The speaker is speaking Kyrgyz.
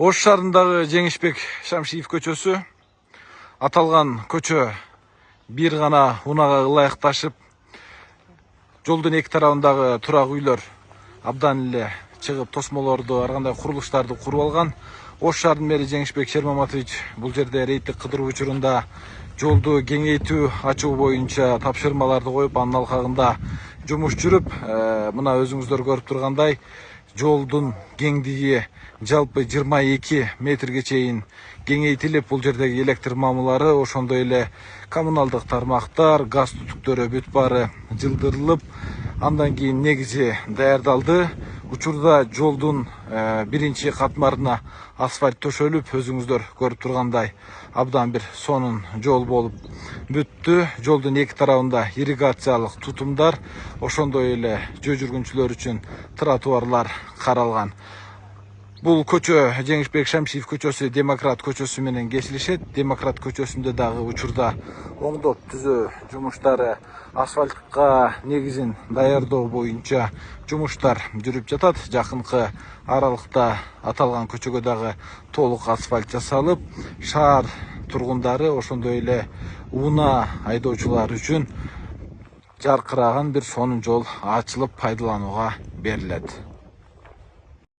Ош шаарындагы Жеңишбек Шамшиев көчөсү. Аталган көчө бир гана унага ылайыкташып, жолдун эки тарабындагы турак үйлөр абдан эле чыгып, тосмолорду, ар кандай курулуштарды куруп алган. Ош шаарынын мэри Жеңишбек Шермаматович бул жерде рейдтик кыдыруу учурунда жолду кеңейтүү, ачуу боюнча тапшырмаларды коюп, анын алкагында жумуш жүрүп, мына өзүңүздөр көрүп тургандай, жолдун кеңдиги жалпы 22 метрге чейин кеңейтилип, бул жердеги электр мамылары, ошондой эле коммуналдык тармактар, газ түтүктөрү бүт баары жылдырылып, андан кийин негизи даярдалды. Учурда жолдун биринчи катмарына асфальт төшөлүп, өзүңүздөр көрүп тургандай абдан бир сонун жол болуп бүттү. Жолдун эки тарабында ирригациялык тутумдар, ошондой эле жөө жүргүнчүлөр үчүн тротуарлар каралган. Бул көчө Жеңишбек Шамшиев көчөсү Демократ көчөсү менен кесилишет. Демократ көчөсүндө дагы учурда оңдоп түзөө жумуштары, асфальтка негизин даярдоо боюнча жумуштар жүрүп жатат. Жакынкы аралыкта аталган көчөгө дагы толук асфальт жасалып, шаар тургундары, ошондой эле унаа айдоочулар үчүн жаркыраган бир сонун жол ачылып пайдаланууга берилет.